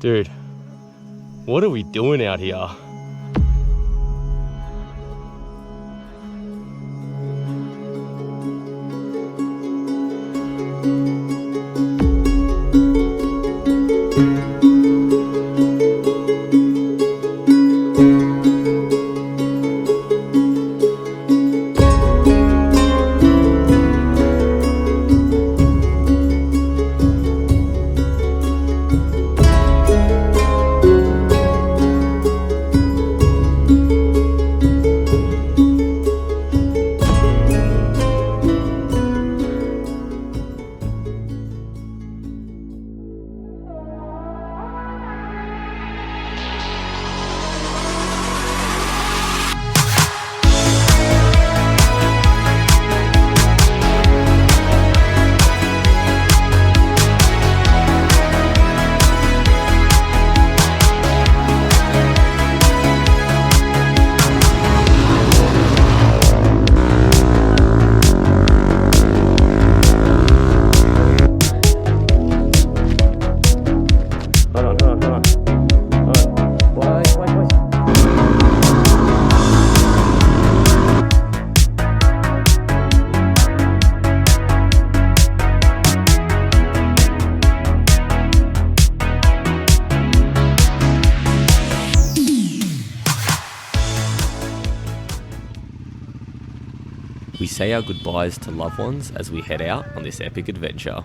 Dude, what are we doing out here? We say our goodbyes to loved ones as we head out on this epic adventure.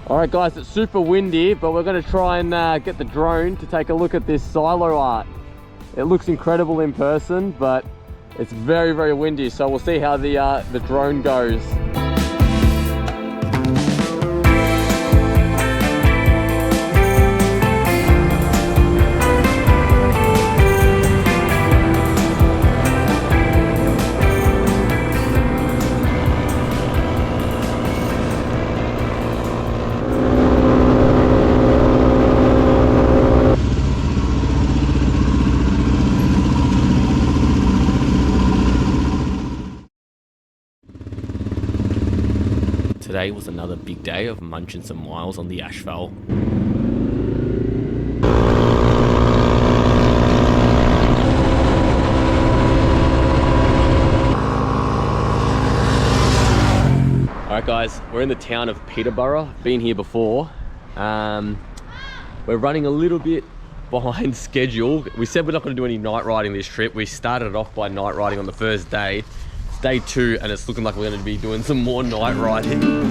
Alright guys, it's super windy, but we're going to try and get the drone to take a look at this silo art. It looks incredible in person, but it's very, very windy, so we'll see how the drone goes. Today was another big day of munching some miles on the asphalt. Alright guys, we're in the town of Peterborough. Been here before. We're running a little bit behind schedule. We said we're not going to do any night riding this trip. We started it off by night riding on the first day. Day 2, and it's looking like we're going to be doing some more night riding.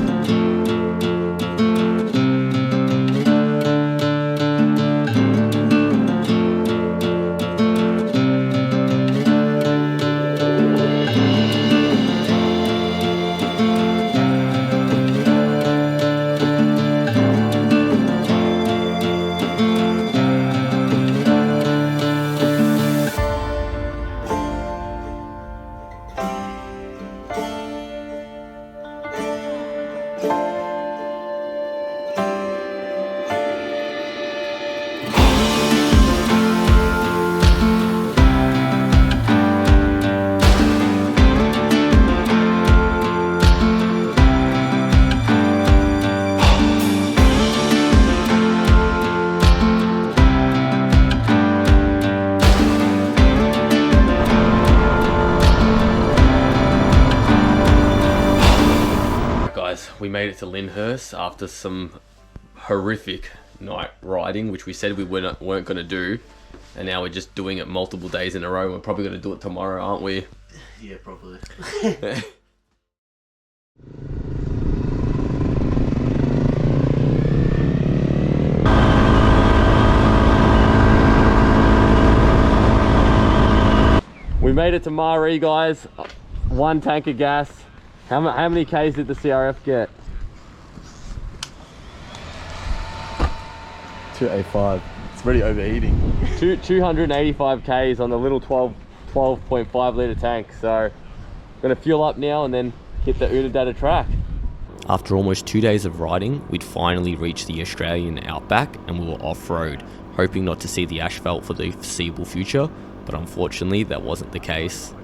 We made it to Lyndhurst after some horrific night riding, which we said we weren't going to do, and now we're just doing it multiple days in a row. We're probably going to do it tomorrow, aren't we? Yeah, probably. We made it to Maree, guys. 1 tank of gas. How many Ks did the CRF get? 285. It's already overheating. 285 Ks on the little 12.5 litre tank. So gonna fuel up now and then hit the Uddannata track. After almost 2 days of riding, we'd finally reached the Australian Outback and we were off-road, hoping not to see the asphalt for the foreseeable future, but unfortunately that wasn't the case.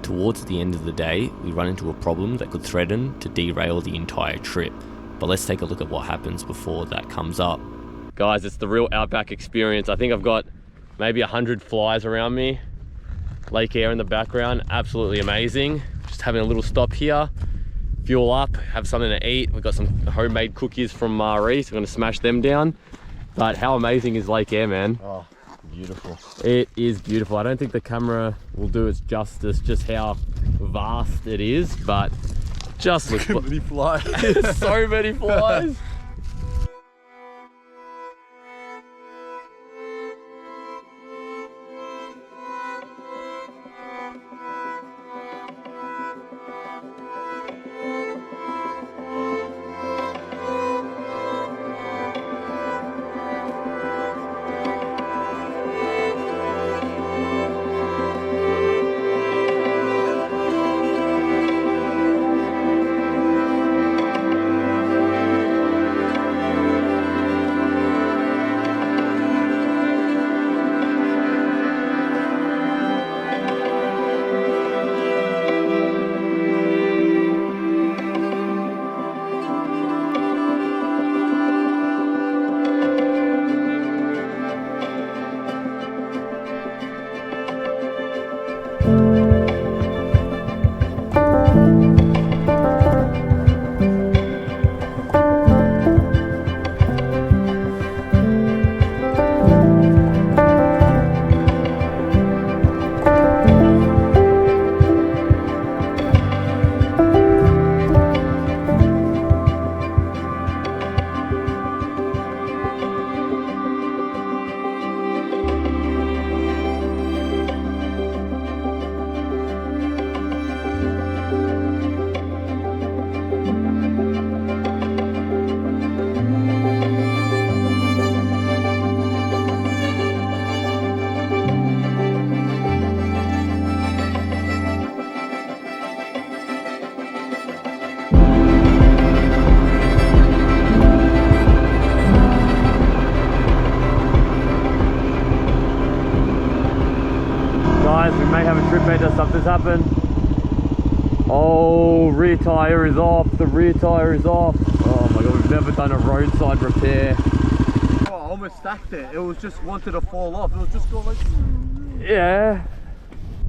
Towards the end of the day, we run into a problem that could threaten to derail the entire trip, but let's take a look at what happens before that comes up. Guys, it's the real Outback experience. I think I've got maybe 100 flies around me, lake air in the background, absolutely amazing. Just having a little stop here, fuel up, have something to eat. We've got some homemade cookies from Marie, so we're gonna smash them down. But how amazing is Lake Air, man? Oh, beautiful. It is beautiful. I don't think the camera will do its justice, just how vast it is, but just look. So many flies. So many flies. We may have a trip measure, something's happened. Oh, rear tyre is off, the rear tyre is off. Oh my god, we've never done a roadside repair. Oh, I almost stacked it. It was just wanted to fall off. It was just going like... Yeah.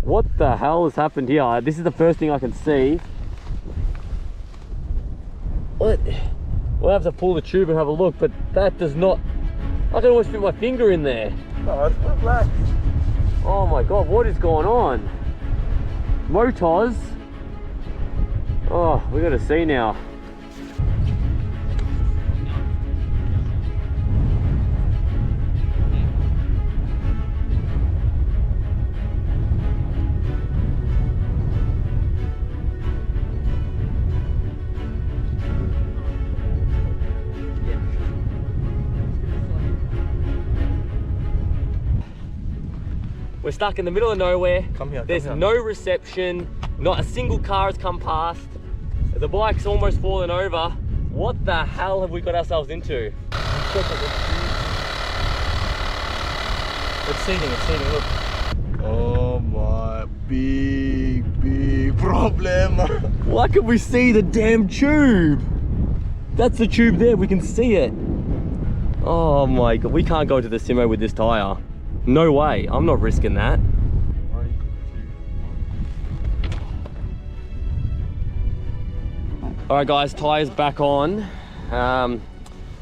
What the hell has happened here? This is the first thing I can see. What? We'll have to pull the tube and have a look, but that does not... I can almost fit my finger in there. No, it's not black. Oh my god, what is going on? Motors. Oh, we gotta see now. We're stuck in the middle of nowhere. Come here. There's no reception. Not a single car has come past. The bike's almost fallen over. What the hell have we got ourselves into? It's seating, look. Oh my, big problem. Why can we see the damn tube? That's the tube there, we can see it. Oh my god, we can't go to the Simo with this tyre. No way, I'm not risking that. All right guys, tyres back on.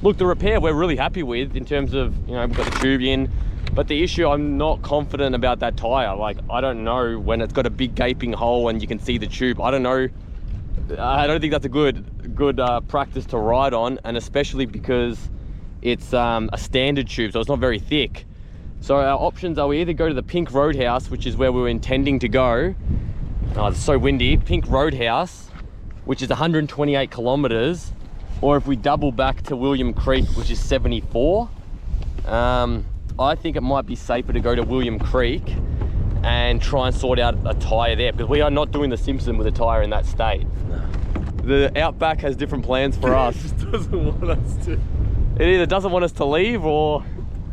Look, the repair we're really happy with in terms of, you know, we've got the tube in, but the issue, I'm not confident about that tyre. Like, I don't know when it's got a big gaping hole and you can see the tube. I don't know. I don't think that's a good practice to ride on, and especially because it's a standard tube, so it's not very thick. So our options are we either go to the Pink Roadhouse, which is where we were intending to go. Oh, it's so windy. Pink Roadhouse, which is 128 kilometers, or if we double back to William Creek, which is 74. I think it might be safer to go to William Creek and try and sort out a tyre there, because we are not doing the Simpson with a tyre in that state. No. The Outback has different plans for us. It just doesn't want us to. It either doesn't want us to leave, or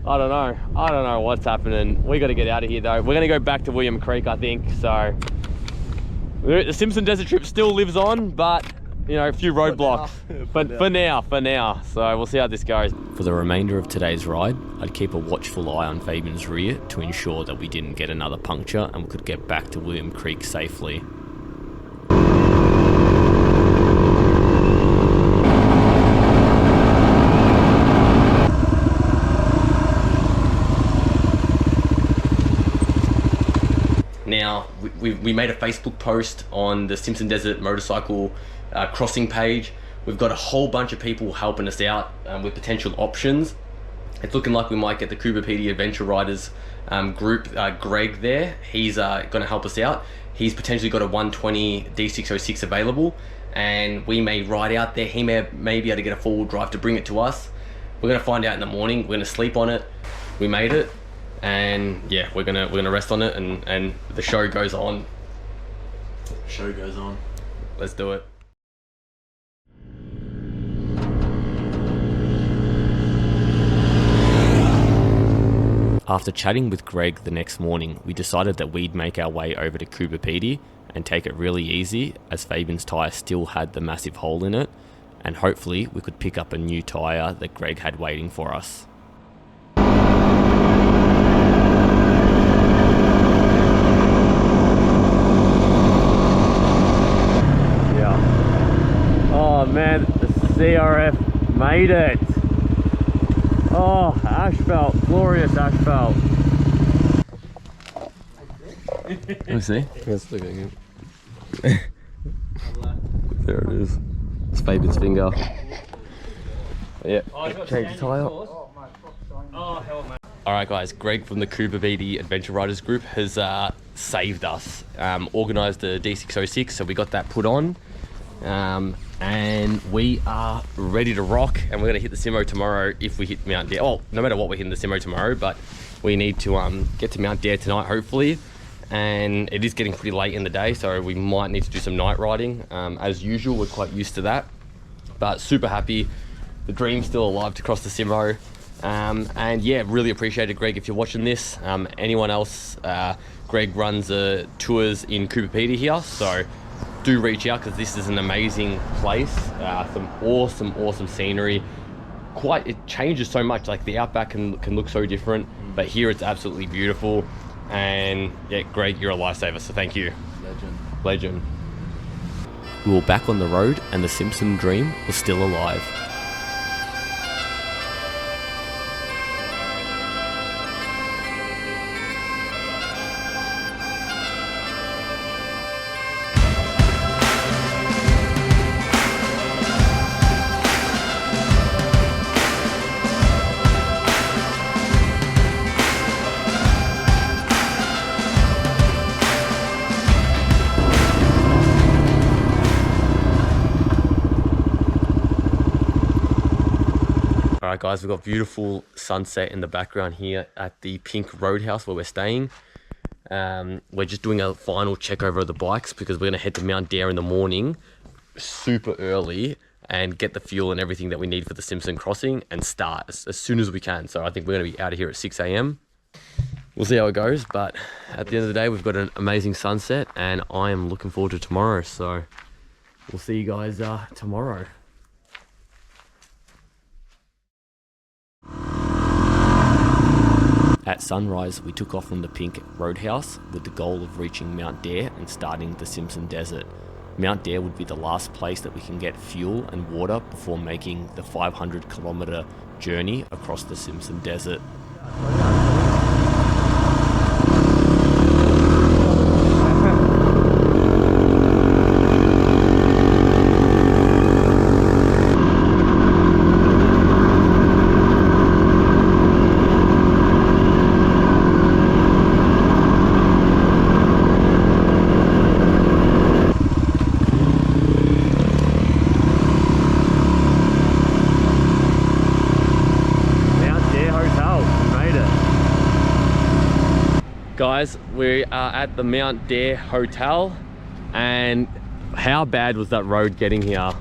I don't know. I don't know what's happening. We got to get out of here though. We're going to go back to William Creek, I think. So the Simpson Desert trip still lives on, but you know, a few roadblocks. But for now. So we'll see how this goes. For the remainder of today's ride, I'd keep a watchful eye on Fabian's rear to ensure that we didn't get another puncture and we could get back to William Creek safely. Now, we made a Facebook post on the Simpson Desert motorcycle crossing page. We've got a whole bunch of people helping us out with potential options. It's looking like we might get the Cooper PD Adventure Riders group, Greg there. He's going to help us out. He's potentially got a 120 D606 available, and we may ride out there. He may be able to get a four-wheel drive to bring it to us. We're going to find out in the morning. We're going to sleep on it. We made it. And yeah, we're gonna rest on it, and the show goes on. Show goes on. Let's do it. After chatting with Greg the next morning, we decided that we'd make our way over to Cooper PD and take it really easy, as Fabian's tyre still had the massive hole in it, and hopefully we could pick up a new tyre that Greg had waiting for us. Oh man, the CRF made it. Oh, asphalt, glorious asphalt. Let me see. Let's look again. There it is. It's Fabian's finger. Yeah, change the tyre. Alright guys, Greg from the Cooper PD Adventure Riders group has saved us. Organised the D606, so we got that put on. And we are ready to rock, and we're going to hit the Simo tomorrow if we hit Mount Dare. Oh, no matter what, we're hitting the Simo tomorrow, but we need to get to Mount Dare tonight, hopefully. And it is getting pretty late in the day, so we might need to do some night riding. As usual, we're quite used to that, but super happy. The dream's still alive to cross the Simo. And yeah, really appreciate it, Greg, if you're watching this. Anyone else, Greg runs tours in Cooper PD here, so do reach out, because this is an amazing place. Some awesome scenery. It changes so much. Like the Outback can look so different, but here it's absolutely beautiful. And yeah, Greg, you're a lifesaver, so thank you. Legend. We were back on the road, and the Simpson dream was still alive. Alright guys, we've got beautiful sunset in the background here at the Pink Roadhouse where we're staying. We're just doing a final check over of the bikes, because we're going to head to Mount Dare in the morning, super early, and get the fuel and everything that we need for the Simpson crossing and start as soon as we can. So I think we're going to be out of here at 6 AM. We'll see how it goes, but at the end of the day, we've got an amazing sunset, and I am looking forward to tomorrow. So we'll see you guys tomorrow. At sunrise, we took off from the Pink Roadhouse with the goal of reaching Mount Dare and starting the Simpson Desert. Mount Dare would be the last place that we can get fuel and water before making the 500-kilometre journey across the Simpson Desert. Mount Dare Hotel. Guys, we are at the Mount Dare Hotel, and how bad was that road getting here?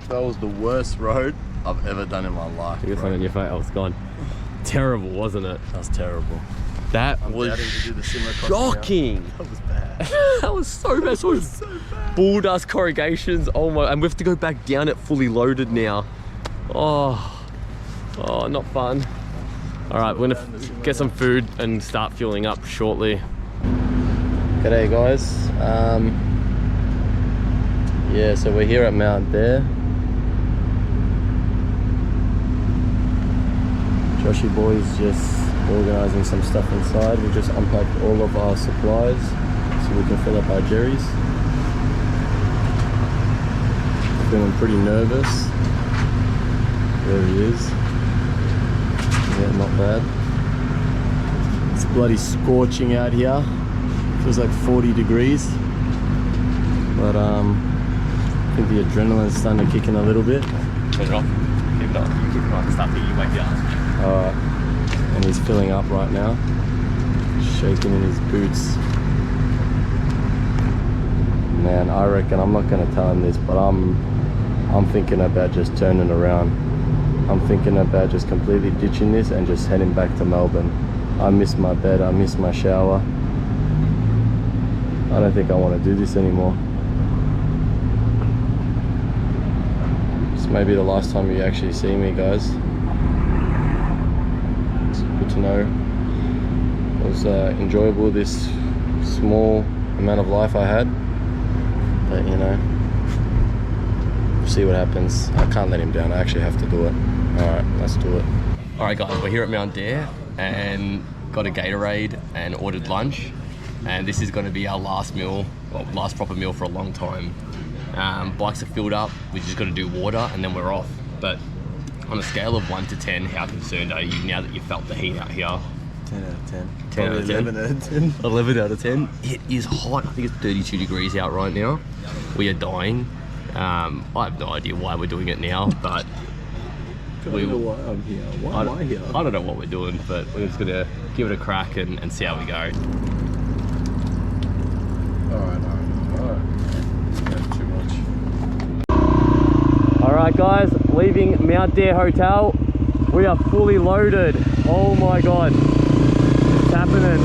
That was the worst road I've ever done in my life. You got something on your face? Oh, it's gone. Terrible, wasn't it? That was terrible. That I'm was doubting to do the similar crossing now. shocking. That was bad. That was so bad. So bad. Bull dust corrugations. Oh my! And we have to go back down it fully loaded now. Oh, not fun. All right, we're gonna get some food and start fueling up shortly. G'day guys. Yeah, so we're here at Mount Dare. Joshy boy's just organising some stuff inside. We just unpacked all of our supplies so we can fill up our jerrys. Feeling pretty nervous. There he is. Yeah, not bad. It's bloody scorching out here. Feels like 40 degrees. But I think the adrenaline's starting to kick in a little bit. Turn it off. Keep it on. You keep it on. Start beating your weight down. Alright. And he's filling up right now. Shaking in his boots. Man, I reckon, I'm not gonna tell him this, but I'm thinking about just turning around. I'm thinking about just completely ditching this and just heading back to Melbourne. I miss my bed, I miss my shower. I don't think I want to do this anymore. This may be the last time you actually see me, guys. It's good to know. It was enjoyable, this small amount of life I had. But you know, we'll see what happens. I can't let him down, I actually have to do it. Alright, let's do it. Alright guys, we're here at Mount Dare and got a Gatorade and ordered lunch. And this is going to be our last meal, well, last proper meal for a long time. Bikes are filled up, we just got to do water and then we're off. But on a scale of 1 to 10, how concerned are you now that you felt the heat out here? 10 out of 10. 10 out of 10? 11 out of 10. 11 out of 10. It is hot. I think it's 32 degrees out right now. We are dying. I have no idea why we're doing it now, but I don't know why I'm here. Why am I here? I don't know what we're doing, but we're just gonna give it a crack and see how we go. Alright. That's too much. Alright guys, leaving Mount Dare Hotel. We are fully loaded. Oh my god. It's happening.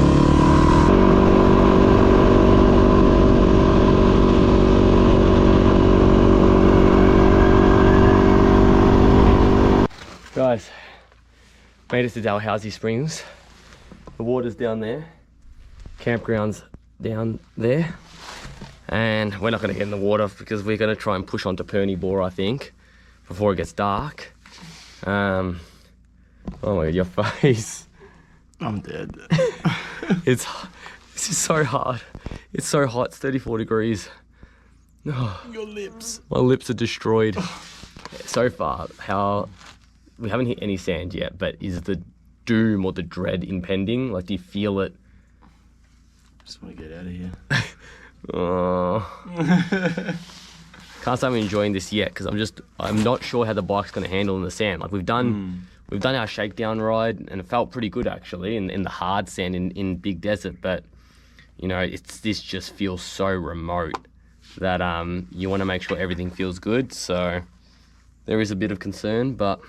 Guys, made it to Dalhousie Springs. The water's down there. Campground's down there. And we're not going to get in the water because we're going to try and push onto Perny Bore, I think, before it gets dark. Oh my god, your face. I'm dead. This is so hard. It's so hot, it's 34 degrees. Oh, Your lips. my lips are destroyed. So far, we haven't hit any sand yet, but is the doom or the dread impending? Like, do you feel it? Just want to get out of here. Can't say I'm enjoying this yet because I'm not sure how the bike's going to handle in the sand. Like we've done our shakedown ride and it felt pretty good actually in the hard sand in Big Desert, but you know, this just feels so remote that you want to make sure everything feels good. So there is a bit of concern, but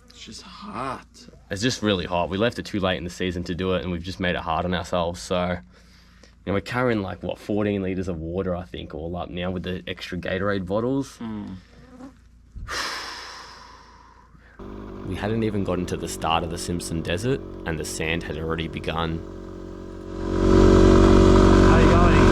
It's just hot. it's just really hot. We left it too late in the season to do it and we've just made it hard on ourselves. So you know, we're carrying like, what, 14 litres of water, I think, all up now with the extra Gatorade bottles. We hadn't even gotten to the start of the Simpson Desert and the sand had already begun. How are you going?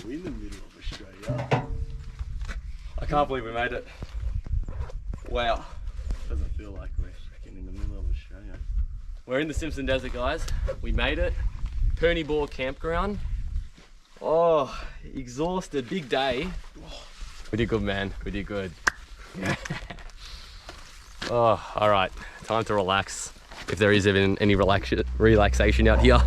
We're in the middle of Australia. I can't believe we made it. Wow. Doesn't feel like we're freaking in the middle of Australia. We're in the Simpson Desert, guys. We made it. Perny Bore Campground. Oh, exhausted, big day. We did good, man, we did good. Oh, all right, time to relax. If there is even any relaxation out here.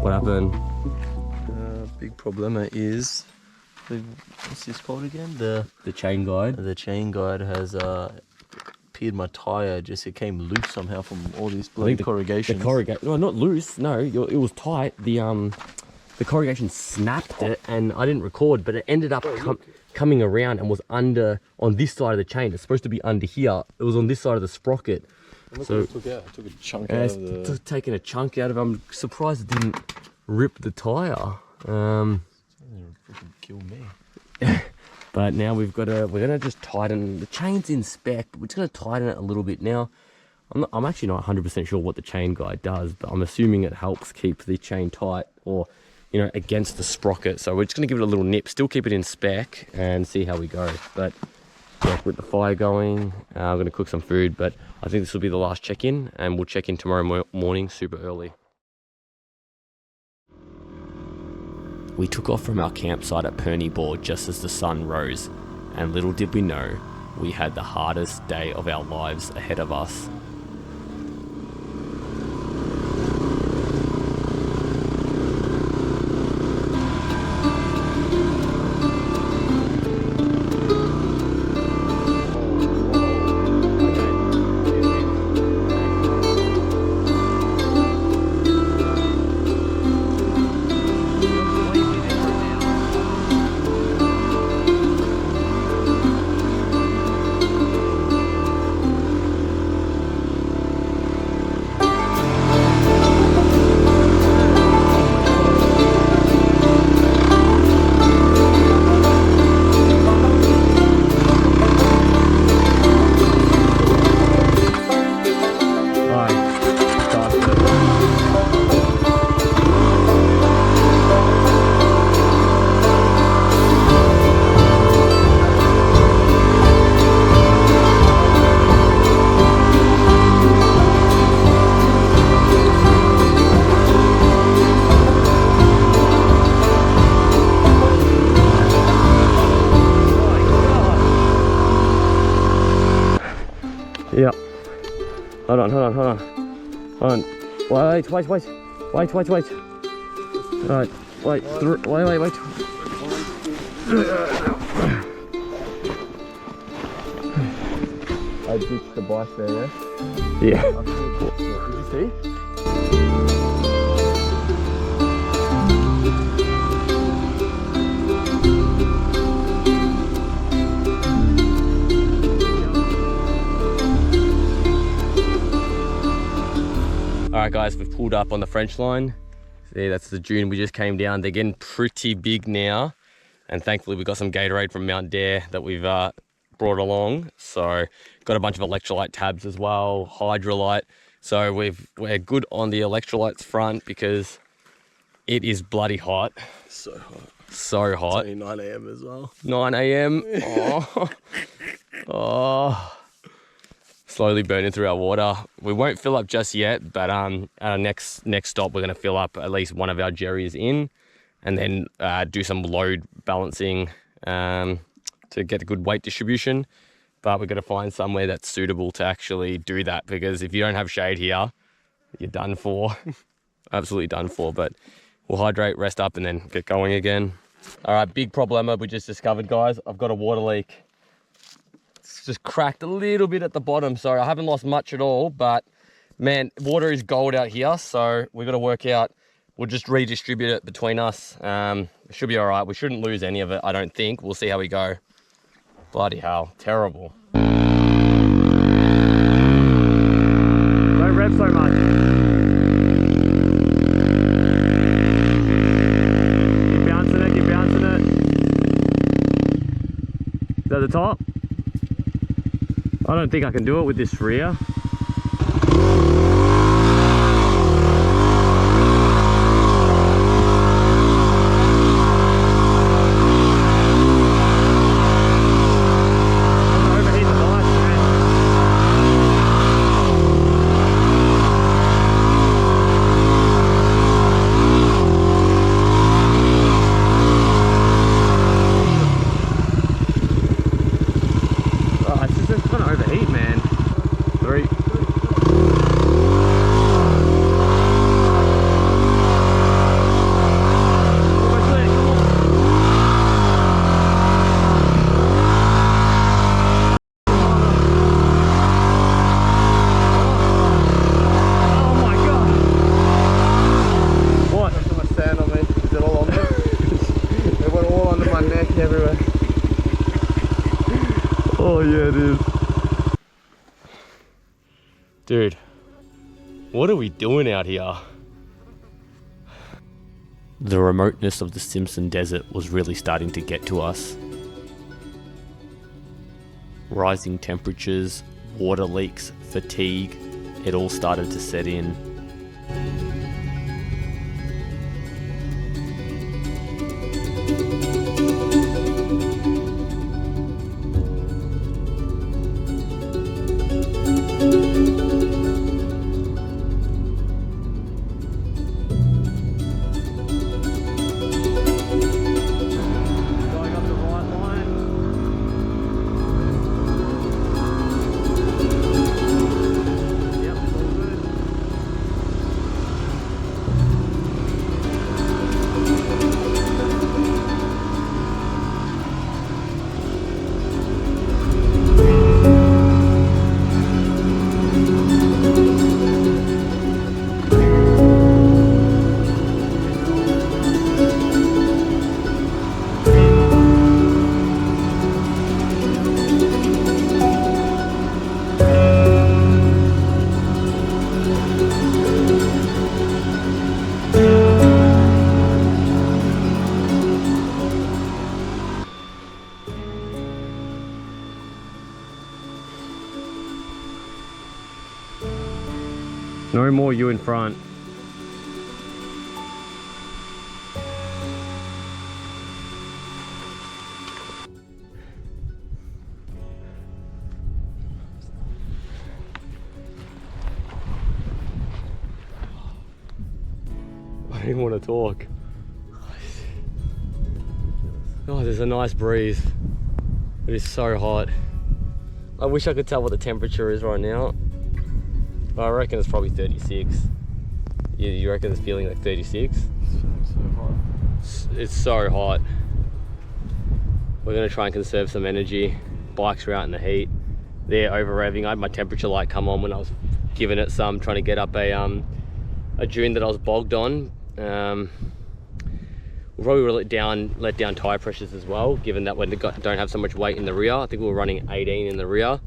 What happened? Big problema is, what's this called again? The chain guide. The chain guide has peeled my tire. Just it came loose somehow from all these bloody corrugations. The corrugation, no, not loose. No, it was tight. The corrugation snapped it, and I didn't record, but it ended up coming around and was under on this side of the chain. It's supposed to be under here. It was on this side of the sprocket. So I took a chunk out of the... taking a chunk out of it. I'm surprised it didn't rip the tire. Freaking kill me. But now we're gonna just tighten the chain's in spec, but we're just gonna tighten it a little bit now. I'm actually not 100% sure what the chain guide does, but I'm assuming it helps keep the chain tight, or against the sprocket. So we're just gonna give it a little nip, still keep it in spec, and see how we go. But yeah, with the fire going, I'm gonna cook some food, but I think this will be the last check-in, and we'll check in tomorrow morning super early. We took off from our campsite at Perney Bore just as the sun rose, and little did we know, we had the hardest day of our lives ahead of us. Yeah. Hold on. Wait. Alright, wait. Wait. I ditched the bike there, yeah? Yeah. Did you see? Alright guys, we've pulled up on the French line. See, that's the dune we just came down. They're getting pretty big now. And thankfully we got some Gatorade from Mount Dare that we've brought along. So got a bunch of electrolyte tabs as well, hydrolyte. So we're good on the electrolytes front because it is bloody hot. So hot. So hot. It's only 9 AM as well. 9 AM. Oh. Slowly burning through our water. We won't fill up just yet, but at our next stop, we're going to fill up at least one of our jerrys in, and then do some load balancing to get a good weight distribution. But we're going to find somewhere that's suitable to actually do that, because if you don't have shade here, you're done for. Absolutely done for. But we'll hydrate, rest up, and then get going again. All right, big problema we just discovered, guys. I've got a water leak. It's just cracked a little bit at the bottom, so I haven't lost much at all, but man, water is gold out here, so we've got to work out. We'll just redistribute it between us. It should be all right. We shouldn't lose any of it, I don't think. We'll see how we go. Bloody hell, terrible. Don't rev so much. Keep bouncing it, keep bouncing it. Is that the top? I don't think I can do it with this rear. Dude, what are we doing out here? The remoteness of the Simpson Desert was really starting to get to us. Rising temperatures, water leaks, fatigue, it all started to set in. No more you in front. I didn't want to talk. Oh, there's a nice breeze. It is so hot. I wish I could tell what the temperature is right now. I reckon it's probably 36. You reckon it's feeling like 36? So hot. It's so hot. We're gonna try and conserve some energy. Bikes are out in the heat. They're over revving. I had my temperature light come on when I was giving it some, trying to get up a dune that I was bogged on. We'll probably let down tire pressures as well, given that when they don't have so much weight in the rear. I think we were running 18 in the rear.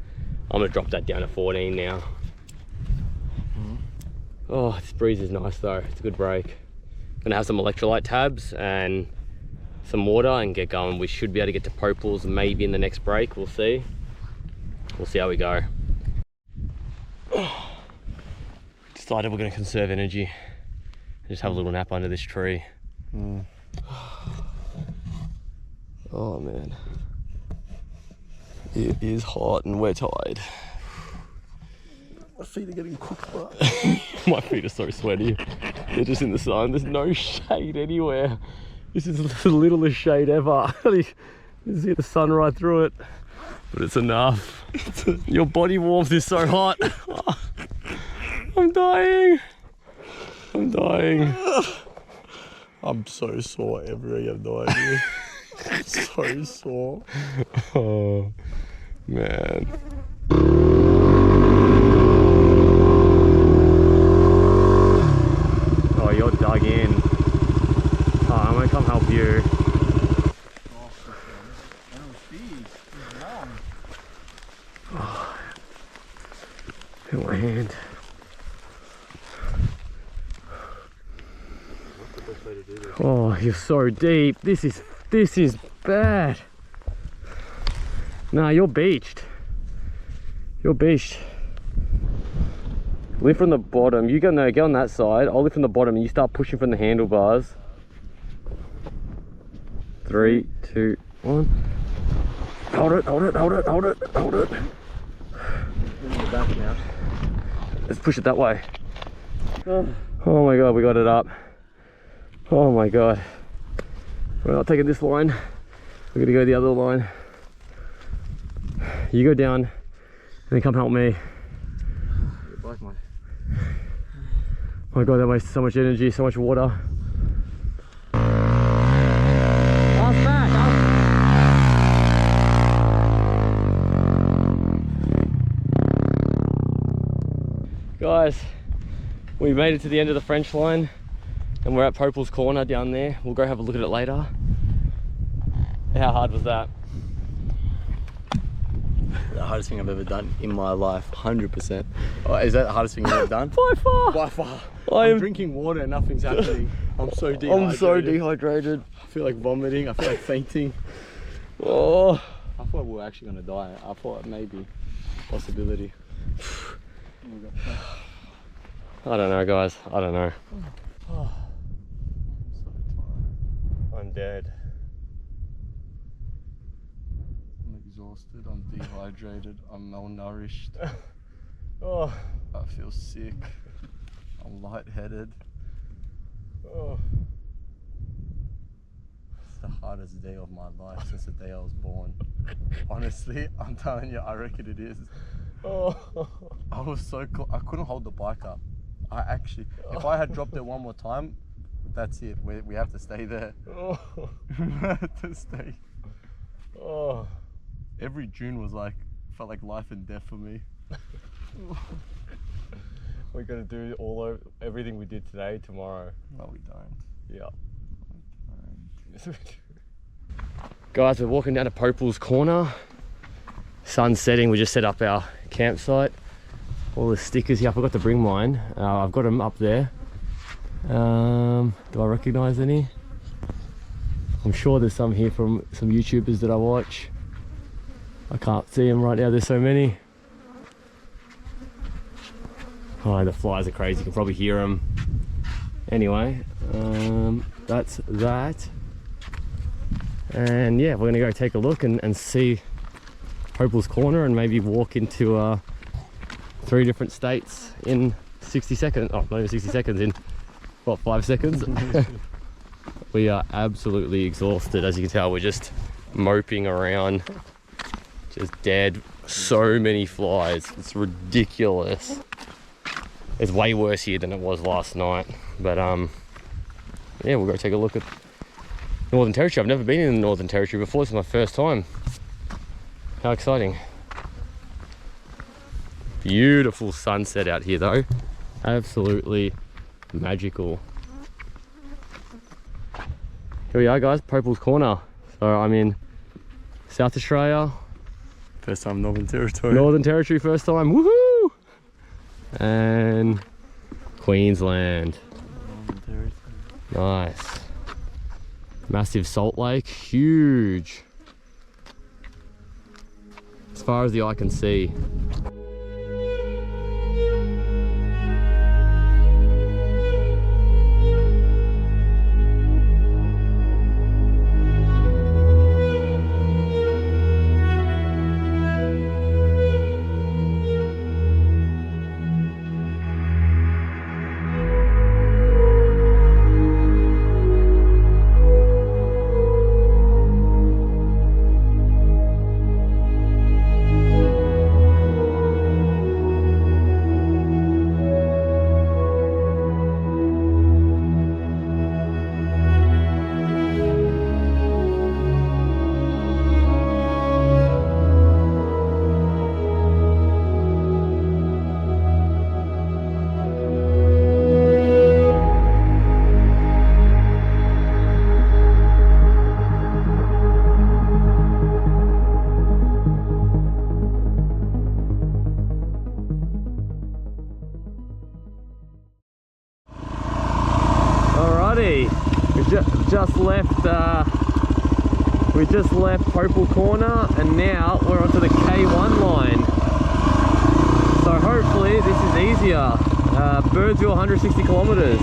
I'm gonna drop that down to 14 now. Oh, this breeze is nice though. It's a good break. Gonna have some electrolyte tabs and some water and get going. We should be able to get to Popals maybe in the next break. We'll see. We'll see how we go. Decided we're gonna conserve energy. Just have a little nap under this tree. Oh man. It is hot and we're tired. My feet are getting cooked, bro. My feet are so sweaty. They're just in the sun. There's no shade anywhere. This is the littlest shade ever. You can see the sun right through it. But it's enough. Your body warmth is so hot. I'm dying. I'm dying. I'm so sore everywhere, you have no idea. So sore. Oh, man. Oh, you're dug in. Oh, I'm gonna come help you. Oh. Feel my hand. Oh, you're so deep. This is bad. Nah, you're beached. You're beached. Lift from the bottom. You go on that side. I'll lift from the bottom and you start pushing from the handlebars. 3, 2, 1. Hold it, hold it, hold it, hold it, hold it. Back now. Let's push it that way. Oh my god, we got it up. Oh my god. We're not taking this line. We're gonna go the other line. You go down and then come help me. Like my... Oh my god, that wastes so much energy, so much water. Guys, we made it to the end of the French line and we're at Popel's Corner down there. We'll go have a look at it later. How hard was that? The hardest thing I've ever done in my life, 100%. Oh, is that the hardest thing you've ever done? By far! By far. I'm I'm drinking water and nothing's happening. I'm so dehydrated. I'm so dehydrated. I feel like vomiting, I feel like fainting. Oh. I thought we were actually gonna die. I thought maybe possibility. I don't know, guys. I don't know. Oh, I'm so tired. I'm dead. I'm exhausted, I'm dehydrated, I'm malnourished. Oh. I feel sick. I'm lightheaded. Oh. It's the hardest day of my life since the day I was born. Honestly, I'm telling you, I reckon it is. Oh. I was so close. I couldn't hold the bike up. I actually, if I had dropped it one more time, that's it. We have to stay there. Oh. We have to stay. Oh. Every June was like, felt like life and death for me. We're gonna do everything we did today tomorrow. No, we don't. Yeah. We don't. Guys, we're walking down to Popel's Corner. Sun's setting. We just set up our campsite. All the stickers here. I forgot to bring mine. I've got them up there. Do I recognize any? I'm sure there's some here from some YouTubers that I watch. I can't see them right now. There's so many. Oh, the flies are crazy. You can probably hear them. Anyway, that's that. And yeah, we're gonna go take a look and see Popel's Corner and maybe walk into 3 different states in 60 seconds. Oh, not even 60 seconds, in what, 5 seconds? We are absolutely exhausted. As you can tell, we're just moping around, just dead. So many flies, it's ridiculous. It's way worse here than it was last night. But yeah, we'll go take a look at Northern Territory. I've never been in the Northern Territory before. This is my first time. How exciting. Beautiful sunset out here though. Absolutely magical. Here we are, guys, Popel's Corner. So I'm in South Australia. First time Northern Territory. Northern Territory, first time, woohoo! And Queensland. Northern Territory. Nice. Massive salt lake, huge. As far as the eye can see. left Hopel Corner, and now we're onto the K1 line. So hopefully this is easier. Birdsville 160 kilometers.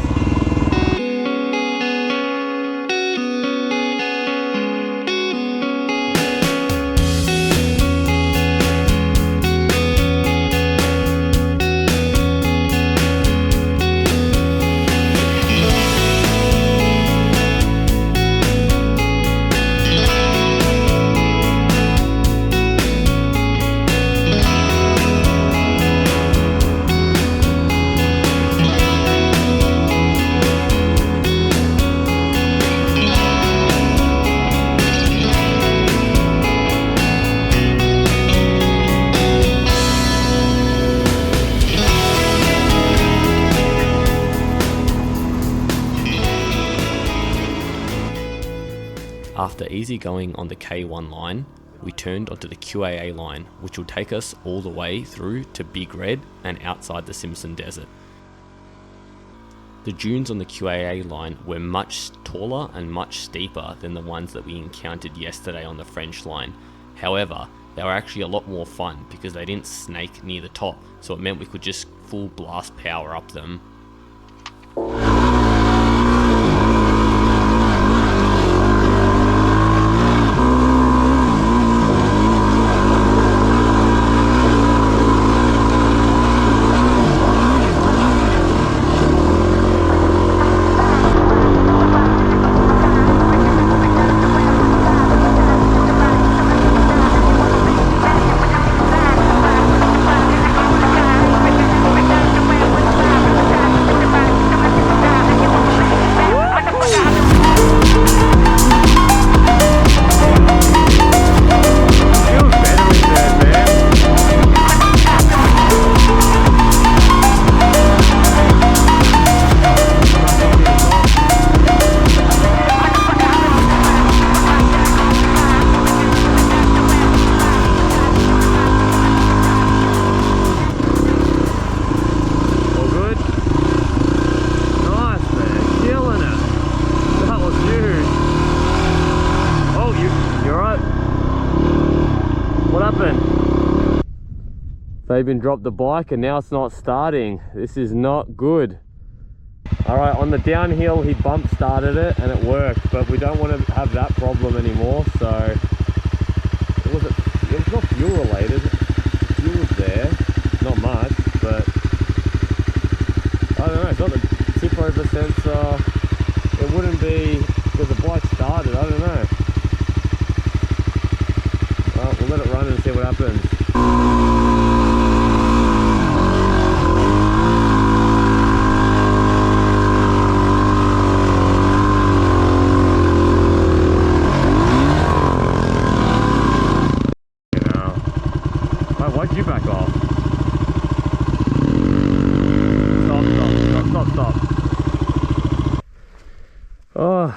After easy going on the K1 line, we turned onto the QAA line, which will take us all the way through to Big Red and outside the Simpson Desert. The dunes on the QAA line were much taller and much steeper than the ones that we encountered yesterday on the French line. However, they were actually a lot more fun because they didn't snake near the top, so it meant we could just full blast power up them. Fabian dropped the bike and now it's not starting. This is not good. Alright, on the downhill he bump started it and it worked, but we don't want to have that problem anymore, so it was not fuel related. Fuel was there, not much, but I don't know, it's not the tip over sensor. It wouldn't be because the bike started, I don't know. Well, we'll let it run and see what happens. Why'd you back off? Stop. Oh,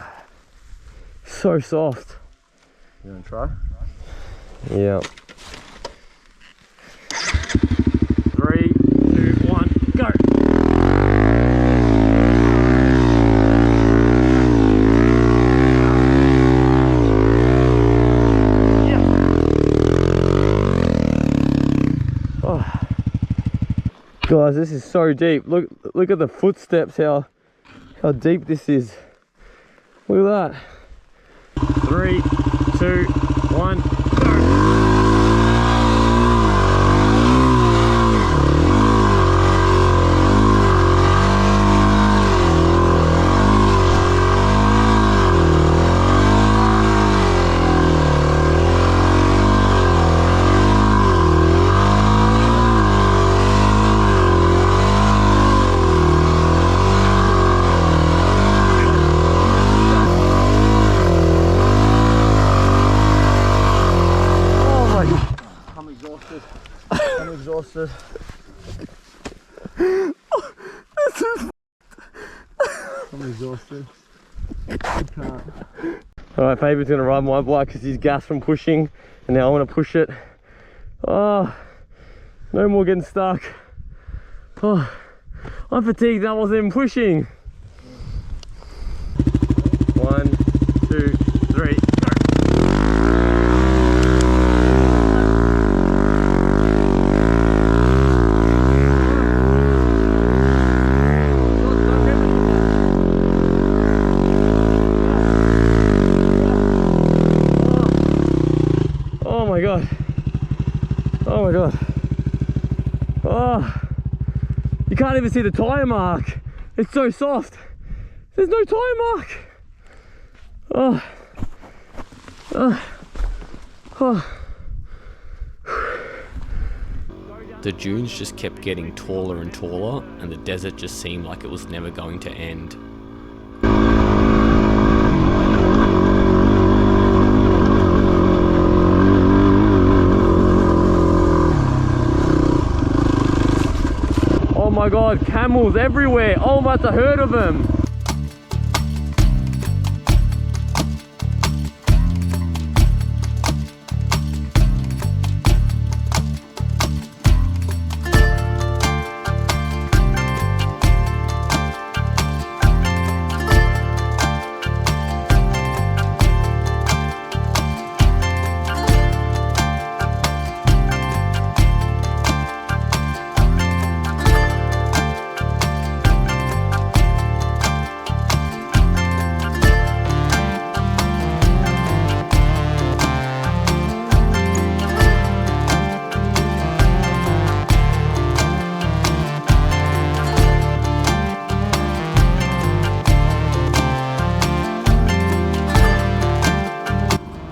so soft. You wanna try? Yeah. 3, 2, 1, go! Guys, this is so deep. Look at the footsteps, how deep this is. Look at that. 3, 2, 1, go! I'm exhausted. I'm exhausted. I can't. Alright, Fabian's gonna ride my bike because he's gassed from pushing, and now I want to push it. Oh, no more getting stuck. Oh, I'm fatigued, I wasn't even pushing. 1, 3, go. Oh my god. Oh my god. Oh, you can't even see the tyre mark. It's so soft. There's no tyre mark. Oh. Oh. Oh. The dunes just kept getting taller and taller, and the desert just seemed like it was never going to end. Oh my god, camels everywhere. Oh, must have heard of them.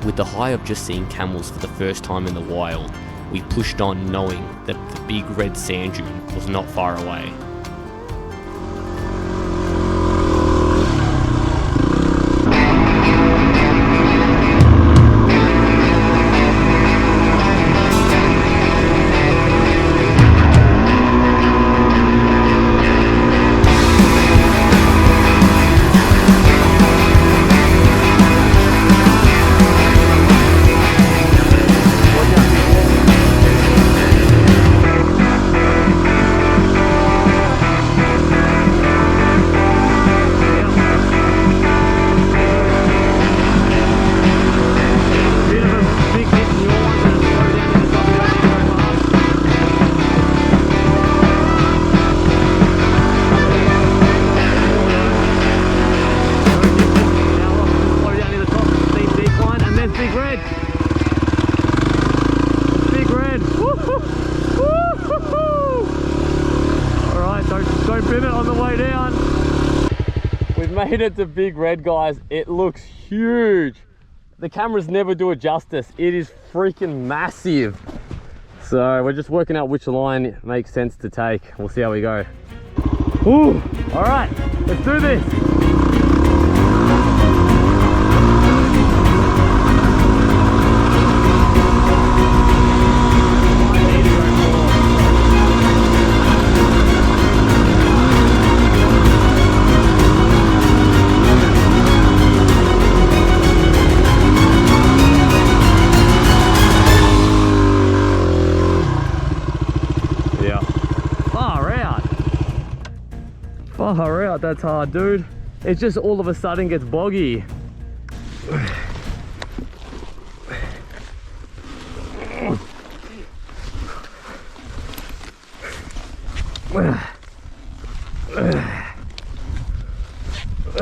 With the high of just seeing camels for the first time in the wild, we pushed on knowing that the big red sand dune was not far away. Made it to Big Red, guys. It looks huge. The cameras never do it justice. It is freaking massive. So we're just working out which line makes sense to take. We'll see how we go. Ooh, all right, let's do this. Far out, that's hard, dude. It just all of a sudden gets boggy.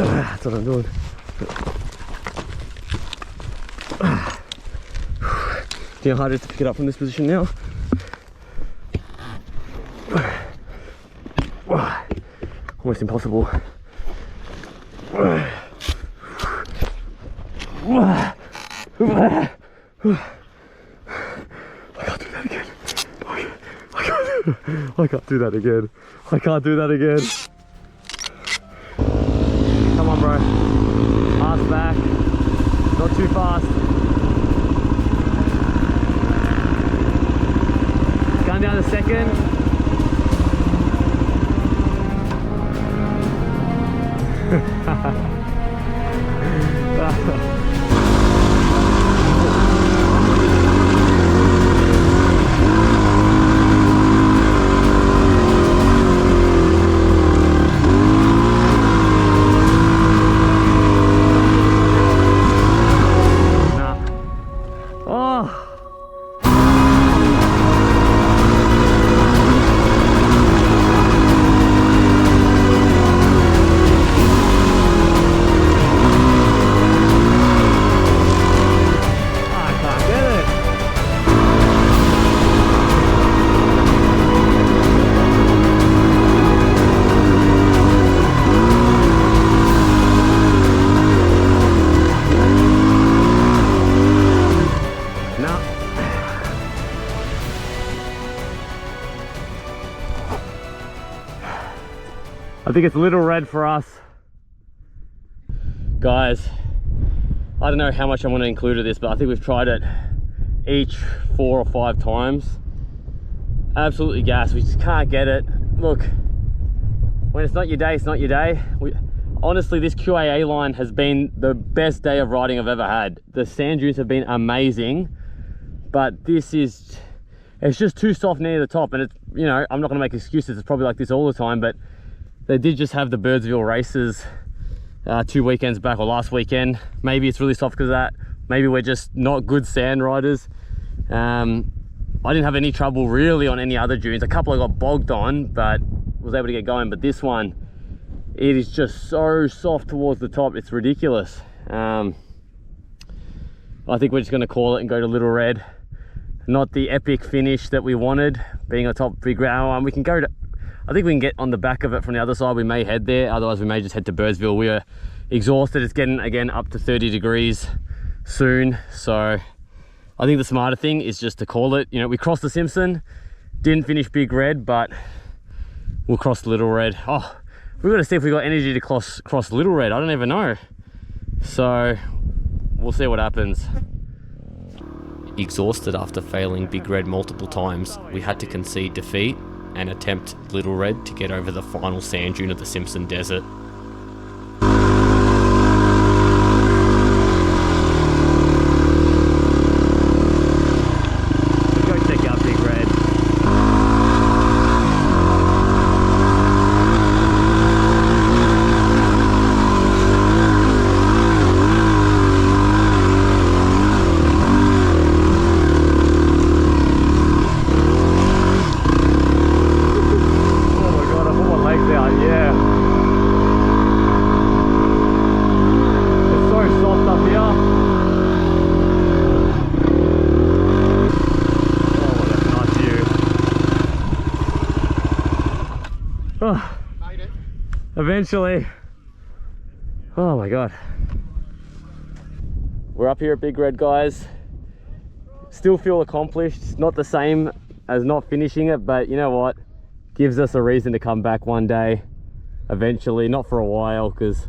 That's what I'm doing. Do you know how hard it is to pick it up from this position now? Almost impossible. I can't do that again. I can't do that again. I can't do that again. Come on, bro. Ass back. Not too fast. Going down a second. I think it's Little Red for us. Guys, I don't know how much I want to include of this, but I think we've tried it each 4 or 5 times. Absolutely gas, we just can't get it. Look, when it's not your day, it's not your day. Honestly, this QAA line has been the best day of riding I've ever had. The sand dunes have been amazing, but this is, it's just too soft near the top. And it's, you know, I'm not gonna make excuses, it's probably like this all the time, but they did just have the Birdsville races 2 weekends back, or last weekend. Maybe it's really soft because of that. Maybe we're just not good sand riders. I didn't have any trouble really on any other dunes. A couple I got bogged on, but was able to get going. But this one, it is just so soft towards the top, it's ridiculous. I think we're just gonna call it and go to Little Red. Not the epic finish that we wanted, being a top big round. We can go to, I think we can get on the back of it from the other side. We may head there, otherwise we may just head to Birdsville. We are exhausted. It's getting, again, up to 30 degrees soon. So I think the smarter thing is just to call it. You know, we crossed the Simpson, didn't finish Big Red, but we'll cross Little Red. Oh, we've got to see if we got energy to cross Little Red. I don't even know. So we'll see what happens. Exhausted after failing Big Red multiple times, we had to concede defeat and attempt Little Red to get over the final sand dune of the Simpson Desert. Go check out Big Red. Eventually. Oh my god. We're up here at Big Red, guys. Still feel accomplished. It's not the same as not finishing it, but you know what? Gives us a reason to come back one day. Eventually, not for a while, because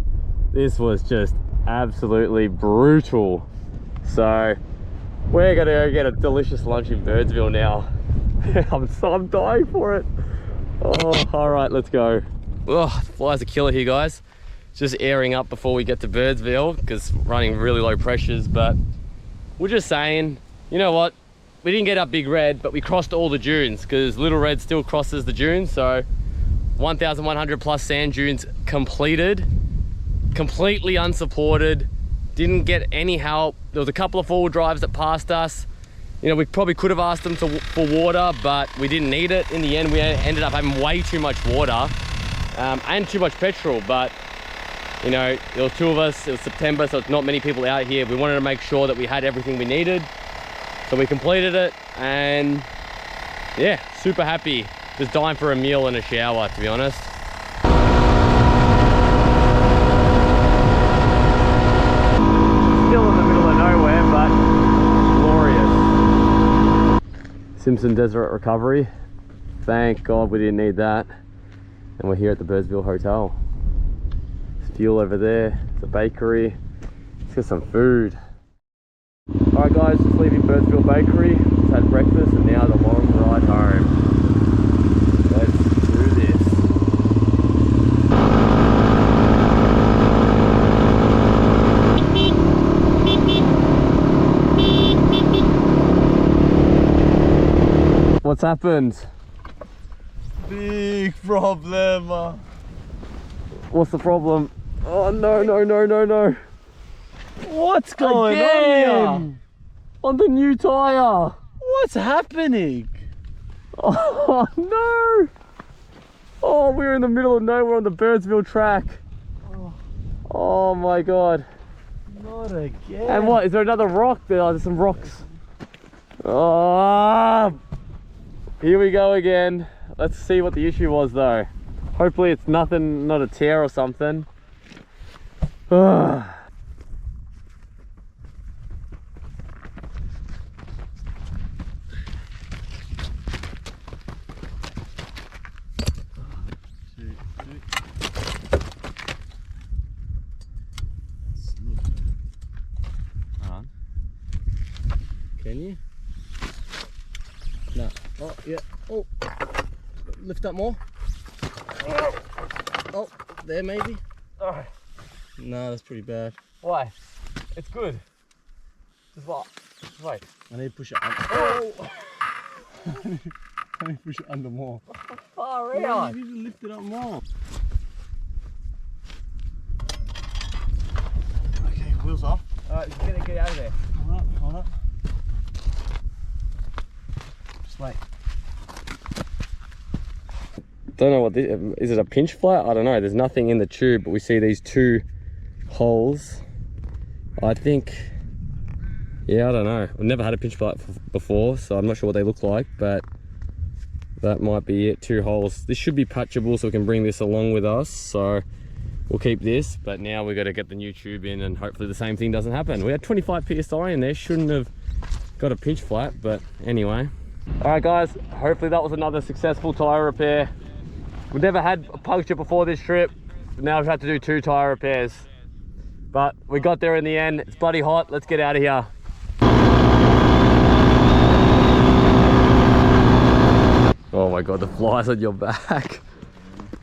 this was just absolutely brutal. So we're gonna go get a delicious lunch in Birdsville now. I'm dying for it. Oh, all right, let's go. Oh, flies a killer here, guys. Just airing up before we get to Birdsville because running really low pressures, but we're just saying, you know what? We didn't get up Big Red, but we crossed all the dunes because Little Red still crosses the dunes. So 1,100 plus sand dunes completed, completely unsupported, didn't get any help. There was a couple of four-wheel drives that passed us. You know, we probably could have asked them for water, but we didn't need it. In the end, we ended up having way too much water. And too much petrol, but you know, there was 2 of us, it was September, so it's not many people out here. We wanted to make sure that we had everything we needed, so we completed it, and yeah, super happy. Just dying for a meal and a shower, to be honest. Still in the middle of nowhere, but glorious. Simpson Desert recovery. Thank God we didn't need that. And we're here at the Birdsville Hotel. There's fuel over there, it's a bakery. Let's get some food. Alright guys, just leaving Birdsville Bakery. Just had breakfast and now the long ride home. Let's do this. What's happened? Big problem. What's the problem? Oh no. What's going on here? On the new tyre. What's happening? Oh no. Oh, we're in the middle of nowhere on the Birdsville track. Oh my god. Not again. And what, is there another rock there? Oh, there's some rocks. Oh, here we go again. Let's see what the issue was though. Hopefully it's nothing, not a tear or something. No. Oh, yeah. Oh. Lift up more. Oh, there maybe. Oh, No, that's pretty bad. why? It's good. Just what? Wait. I need to push it under. Oh! I need to push it under more. Far Yeah, out. you need to lift it up more. Okay, wheels off. Alright, get out of there. Hold up, hold up. Just wait. Don't know what this is. It a pinch flat? I don't know. There's nothing in the tube, but we see these two holes. I think, yeah, I don't know. I've never had a pinch flat before, so I'm not sure what they look like, but that might be it. Two holes. This should be patchable, so we can bring this along with us. So we'll keep this, but now we've got to get the new tube in, and hopefully the same thing doesn't happen. We had 25 PSI in there. Shouldn't have got a pinch flat, but anyway. All right, guys. Hopefully that was another successful tire repair. We've never had a puncture before this trip. Now we've had to do 2 tire repairs. But we got there in the end. It's bloody hot. Let's get out of here. Oh my God, the flies on your back.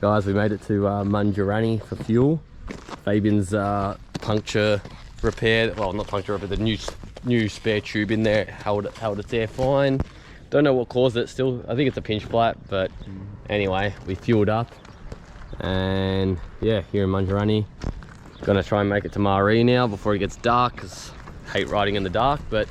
Guys, we made it to Mungerani for fuel. Fabian's puncture repair. Well, not puncture repair, the new spare tube in there held it there fine. Don't know what caused it still. I think it's a pinch flat, but anyway, we fueled up. And yeah, here in Mungerani. Gonna try and make it to Maree now before it gets dark, because I hate riding in the dark, but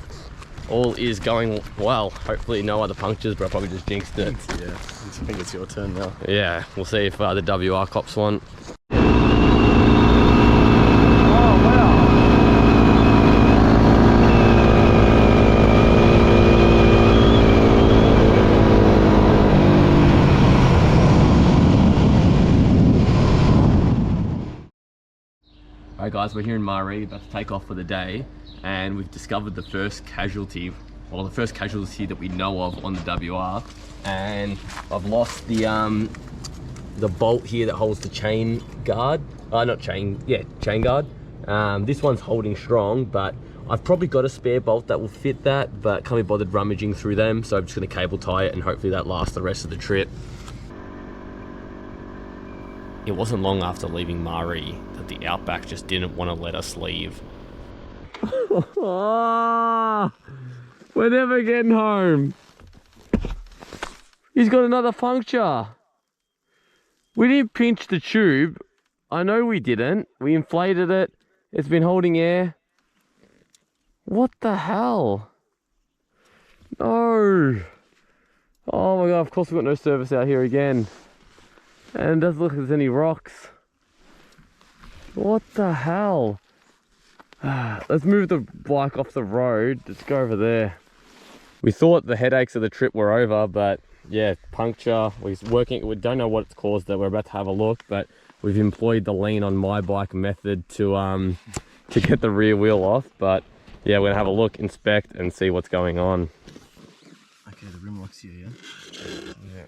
all is going well. Hopefully no other punctures, but I probably just jinxed it. Yeah, I think it's your turn now. Yeah, we'll see if the WR cops want. Alright guys, we're here in Maree, about to take off for the day, and we've discovered the first casualty, well the first casualty that we know of on the WR, and I've lost the bolt here that holds the chain guard, chain guard. This one's holding strong, but I've probably got a spare bolt that will fit that, but can't be bothered rummaging through them, so I'm just going to cable tie it and hopefully that lasts the rest of the trip. It wasn't long after leaving Maree that the Outback just didn't want to let us leave. We're never getting home. He's got another puncture. We didn't pinch the tube. I know we didn't. We inflated it. It's been holding air. What the hell? No. Oh my God, of course we've got no service out here again. And it doesn't look like there's any rocks. What the hell? Let's move the bike off the road. Let's go over there. We thought the headaches of the trip were over, but yeah, puncture. We don't know what it's caused that we're about to have a look, but we've employed the lean on my bike method to get the rear wheel off. But yeah, we're gonna have a look, inspect, and see what's going on. Okay, the rim lock's here, yeah? Yeah.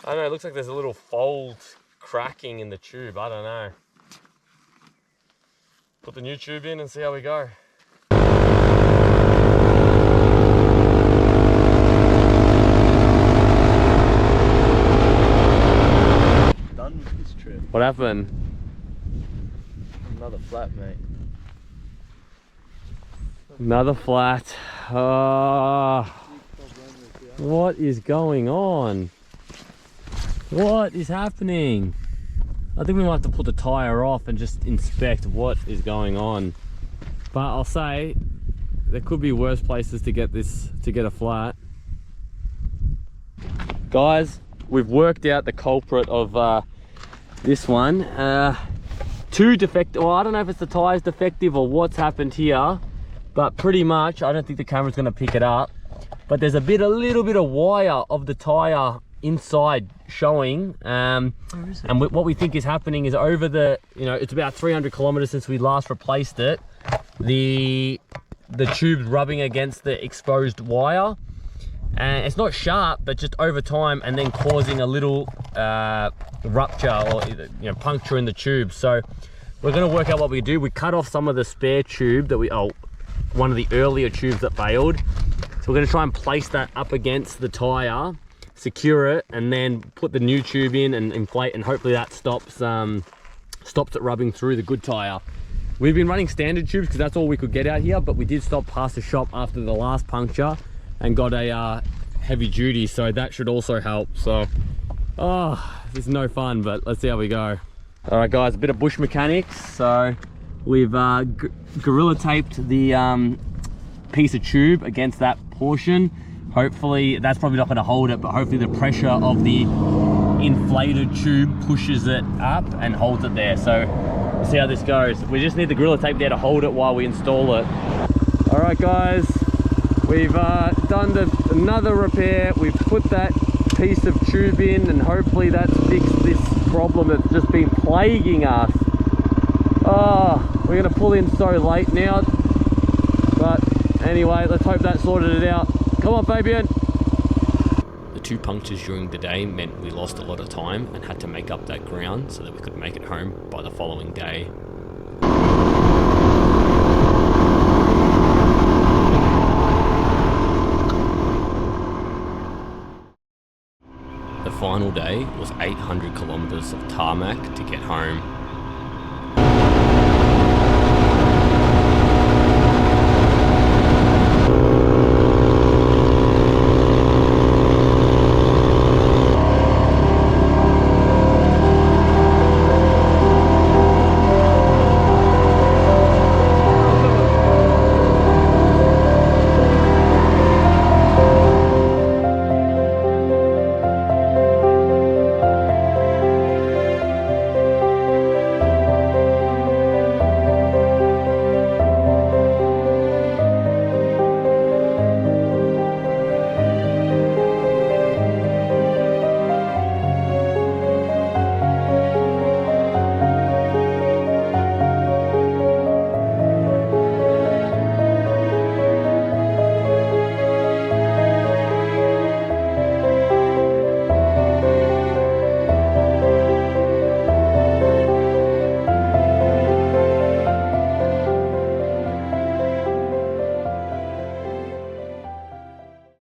I don't know, it looks like there's a little fold cracking in the tube. I don't know. Put the new tube in and see how we go. Done with this trip. What happened? Another flat, mate. Another flat. What is going on? What is happening? I think we might have to pull the tyre off and just inspect what is going on. But I'll say there could be worse places to get a flat. Guys, we've worked out the culprit of this one. Two defective, well, I don't know if it's the tyre's defective or what's happened here, but pretty much, I don't think the camera's gonna pick it up, but there's a little bit of wire of the tyre inside showing, and what we think is happening is over the, it's about 300 kilometers since we last replaced it, the tube's rubbing against the exposed wire, and it's not sharp, but just over time, and then causing a little rupture or puncture in the tube. So we're gonna work out what we do. We cut off some of the spare tube that one of the earlier tubes that failed. So we're gonna try and place that up against the tire, secure it, and then put the new tube in and inflate, and hopefully that stops it rubbing through the good tire. We've been running standard tubes because that's all we could get out here, but we did stop past the shop after the last puncture and got a heavy duty, so that should also help. So, this is no fun, but let's see how we go. All right, guys, a bit of bush mechanics. So we've gorilla taped the piece of tube against that portion. Hopefully, that's probably not going to hold it, but hopefully the pressure of the inflated tube pushes it up and holds it there. So we'll see how this goes. We just need the gorilla tape there to hold it while we install it. All right, guys, we've done another repair. We've put that piece of tube in, and hopefully that's fixed this problem that's just been plaguing us. We're gonna pull in so late now, but anyway, let's hope that sorted it out. Come on, Fabian. The 2 punctures during the day meant we lost a lot of time and had to make up that ground so that we could make it home by the following day. The final day was 800 kilometers of tarmac to get home.